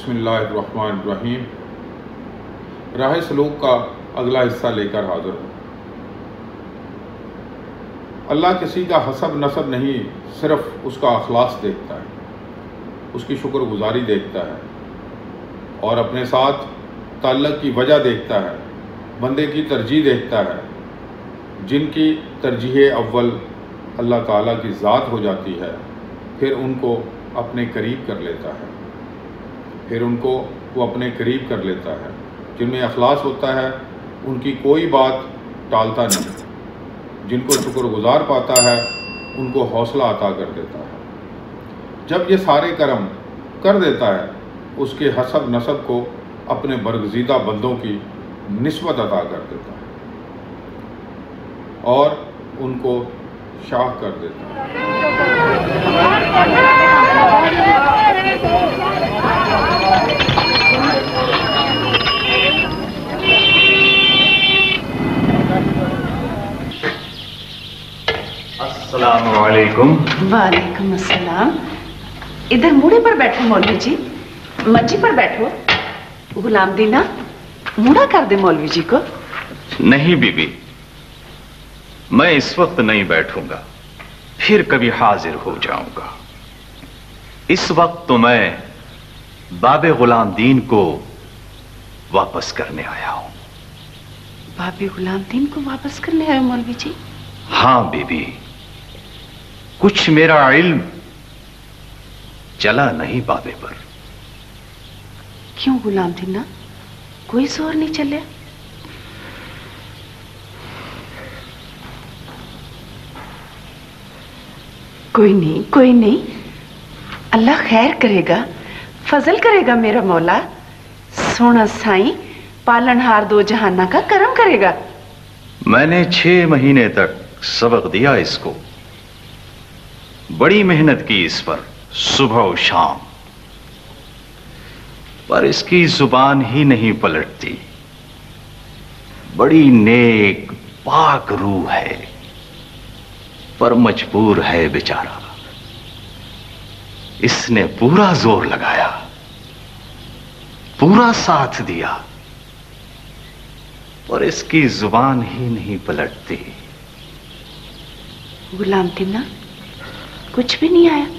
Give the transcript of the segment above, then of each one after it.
بسم اللہ الرحمن الرحیم۔ راہ سلوک کا اگلا حصہ لے کر حاضر ہوں۔ اللہ کسی کا حسب نسب نہیں، صرف اس کا اخلاص دیکھتا ہے، اس کی شکر گزاری دیکھتا ہے اور اپنے ساتھ تعلق کی وجہ دیکھتا ہے، بندے کی ترجیح دیکھتا ہے۔ جن کی ترجیح اول اللہ تعالیٰ کی ذات ہو جاتی ہے، پھر ان کو اپنے قریب کر لیتا ہے، وہ اپنے قریب کر لیتا ہے۔ جن میں اخلاص ہوتا ہے ان کی کوئی بات ٹالتا نہیں، جن کو شکر گزار پاتا ہے ان کو حوصلہ عطا کر دیتا ہے۔ جب یہ سارے کرم کر دیتا ہے، اس کے حسب نسب کو اپنے برگزیدہ بندوں کی نسبت عطا کر دیتا ہے اور ان کو شاہ کر دیتا ہے۔ السلام علیکم۔ وعلیکم السلام۔ ادھر موڑے پر بیٹھو مولوی جی، مچھی پر بیٹھو۔ غلام دینا موڑا کر دے مولوی جی کو۔ نہیں بی بی، میں اس وقت نہیں بیٹھوں گا، پھر کبھی حاضر ہو جاؤں گا۔ اس وقت تو میں باب غلام دین کو واپس کرنے آیا ہوں۔ باب غلام دین کو واپس کرنے آئے مولوی جی؟ ہاں بی بی، کچھ میرا علم چلا نہیں بابے پر۔ کیوں غلام دینا، کوئی زور نہیں چلے؟ کوئی نہیں، اللہ خیر کرے گا، فضل کرے گا میرا مولا۔ سونا سائیں پالنہار دو جہانہ کا کرم کرے گا۔ میں نے 6 مہینے تک سبق دیا اس کو، بڑی محنت کی اس پر صبح و شام، پر اس کی زبان ہی نہیں پلٹتی۔ بڑی نیک پاک روح ہے، پر مجبور ہے بیچارہ۔ اس نے پورا زور لگایا، پورا ساتھ دیا، اور اس کی زبان ہی نہیں پلٹتی۔ غلام دینا کچھ بھی نہیں آیا؟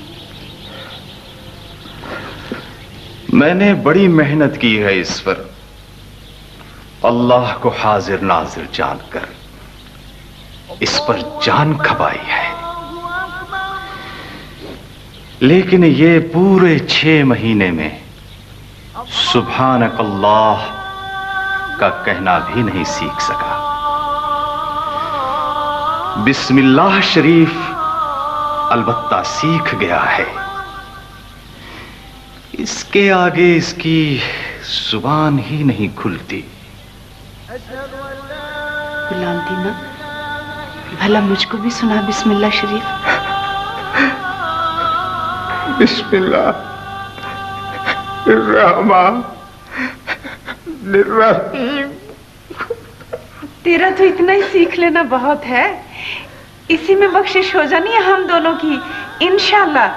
میں نے بڑی محنت کی ہے اس پر، اللہ کو حاضر ناظر جان کر اس پر جان کھپائی ہے، لیکن یہ پورے 6 مہینے میں سبحانک اللہ کا کہنا بھی نہیں سیکھ سکا۔ بسم اللہ شریف البتہ سیکھ گیا ہے، اس کے آگے اس کی زبان ہی نہیں کھلتی۔ غلام دینا بھلا مجھ کو بھی سنا بسم اللہ شریف۔ بسم اللہ الرحمن الرحیم۔ تیرا تو اتنا ہی سیکھ لینا بہت ہے، اسی میں بخشش ہو جانی ہے ہم دونوں کی انشاءاللہ۔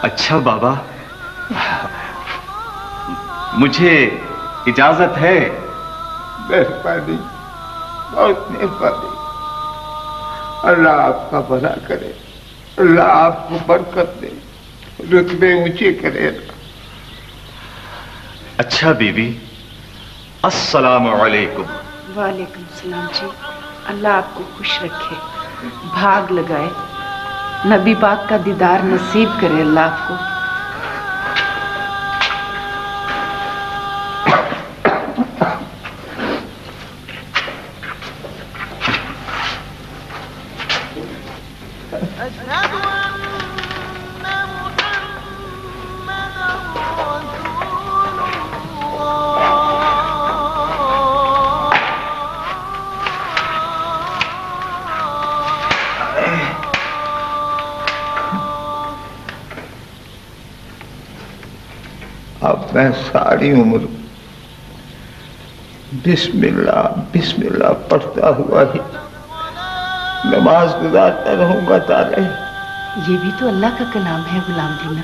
اچھا بابا، مجھے اجازت ہے؟ مہربانی، بہت مہربانی۔ اللہ آپ کا بھلا کرے، اللہ آپ کو برکت دے، رتبے اونچے کرے۔ اچھا بی بی، السلام علیکم۔ وعلیکم السلام جی، اللہ آپ کو خوش رکھے، بھاگ لگائے، نبی پاک کا دیدار نصیب کرے اللہ آپ کو۔ اب میں ساری عمر بسم اللہ پڑھتا ہوا ہی نماز گزارتا رہوں گا تارے۔ یہ بھی تو اللہ کا کلام ہے غلام دینا،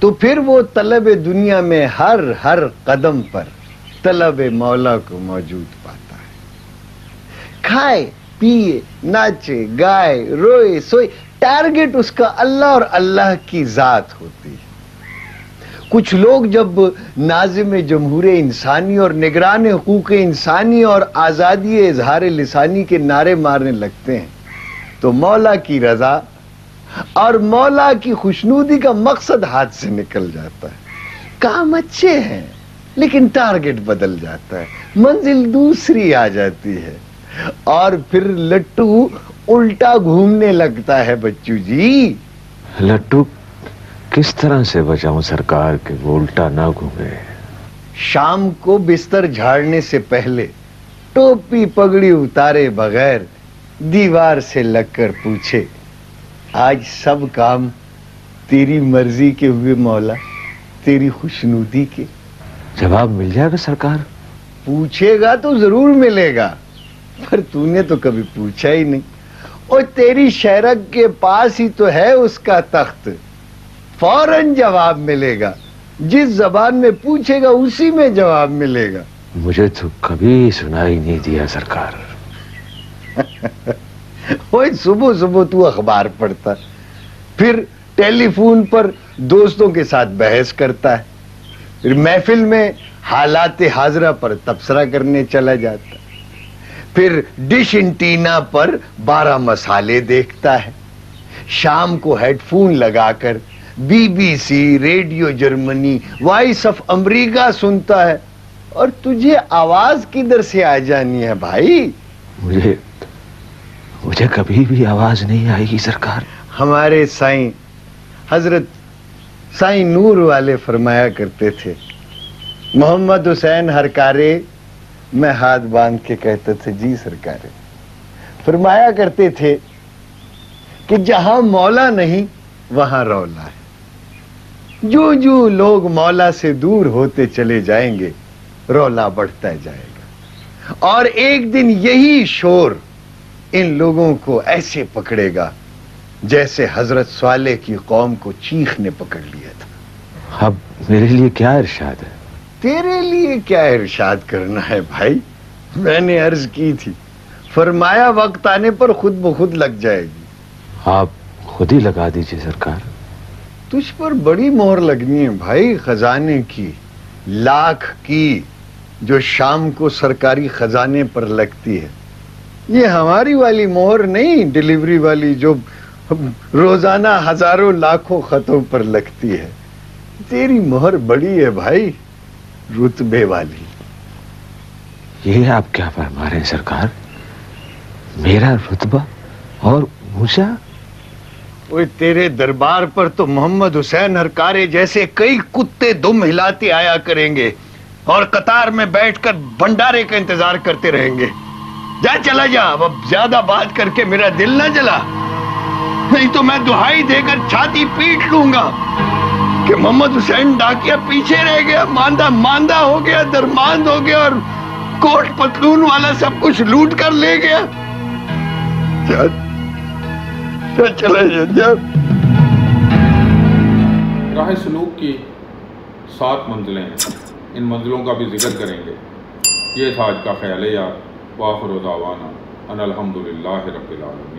تو پھر وہ طلب دنیا میں ہر قدم پر طلب مولا کو موجود پاتا ہے. کھائے پیے ناچے گائے روئے سوئے، ٹارگٹ اس کا اللہ اور اللہ کی ذات ہوتی ہے. کچھ لوگ جب ناظم جمہور انسانی اور نگران حقوق انسانی اور آزادی اظہار لسانی کے نعرے مارنے لگتے ہیں تو مولا کی رضا اور مولا کی خوشنودی کا مقصد ہاتھ سے نکل جاتا ہے. کام اچھے ہیں لیکن ٹارگٹ بدل جاتا ہے، منزل دوسری آ جاتی ہے اور پھر لٹو الٹا گھومنے لگتا ہے. بچو جی لٹو کس طرح سے بچاؤں سرکار کہ وہ الٹا نہ گھومے؟ شام کو بستر جھاڑنے سے پہلے ٹوپی پگڑی اتارے بغیر دیوار سے لگ کر پوچھے، آج سب کام تیری مرضی کے ہوئے مولا، تیری خوشنودی کے؟ جواب مل جائے گا سرکار؟ پوچھے گا تو ضرور ملے گا، پر تو نے تو کبھی پوچھا ہی نہیں. اور تیری شہرک کے پاس ہی تو ہے اس کا تخت، فوراً جواب ملے گا. جس زبان میں پوچھے گا اسی میں جواب ملے گا. مجھے تو کبھی سنائی نہیں دیا سرکار. وہی صبح صبح تو اخبار پڑھتا، پھر ٹیلی فون پر دوستوں کے ساتھ بحث کرتا ہے، پھر محفل میں حالات حاضرہ پر تبصرہ کرنے چلا جاتا، پھر ڈش انٹینا پر 12 مسالے دیکھتا ہے، شام کو ہیڈ فون لگا کر BBC، radio Germany, voice of America سنتا ہے. اور تجھے آواز کدھر سے آ جانی ہے بھائی؟ مجھے کبھی بھی آواز نہیں آئے گی سرکار. ہمارے سائیں حضرت سائیں نور والے فرمایا کرتے تھے، محمد حسین ہرکارے، میں ہاتھ باندھ کے کہتے تھے جی سرکارے. فرمایا کرتے تھے کہ جہاں مولا نہیں وہاں رولا ہے. جو جو لوگ مولا سے دور ہوتے چلے جائیں گے رولا بڑھتا جائے گا، اور ایک دن یہی شور ان لوگوں کو ایسے پکڑے گا جیسے حضرت صالح کی قوم کو چیخ نے پکڑ لیا تھا. اب میرے لیے کیا ارشاد ہے؟ تیرے لیے کیا ارشاد کرنا ہے بھائی؟ میں نے عرض کی تھی، فرمایا وقت آنے پر خود بخود لگ جائے گی. آپ خود ہی لگا دیجئے سرکار. تجھ پر بڑی مہر لگنی ہے بھائی، خزانے کی، لاکھ کی، جو شام کو سرکاری خزانے پر لگتی ہے. یہ ہماری والی مہر نہیں، ڈیلیوری والی جو روزانہ ہزاروں لاکھوں خطوں پر لگتی ہے. تیری مہر بڑی ہے بھائی، رتبے والی. یہ آپ کیا فرما رہے ہیں سرکار؟ میرا رتبہ اور اونچا؟ وہ تیرے دربار پر تو محمد حسین ہرکارے جیسے کئی کتے دم ہلاتے آیا کریں گے اور قطار میں بیٹھ کر بھنڈارے کا انتظار کرتے رہیں گے. جا چلا جا، اب زیادہ بات کر کے میرا دل نہ جلا، نہیں تو میں دہائی دے کر چھاتی پیٹ لوں گا کہ محمد حسین ڈاکیا پیچھے رہ گیا، ماندہ ہو گیا، درماند ہو گیا اور کوٹ پتلون والا سب کچھ لوٹ کر لے گیا. چلا جا. راہ سلوک کی 7 منزلیں ہیں، ان منزلوں کا بھی ذکر کریں گے. یہ تھا آج کا خیال یار. وآخر دعوانا ان الحمدللہ رب العالمین.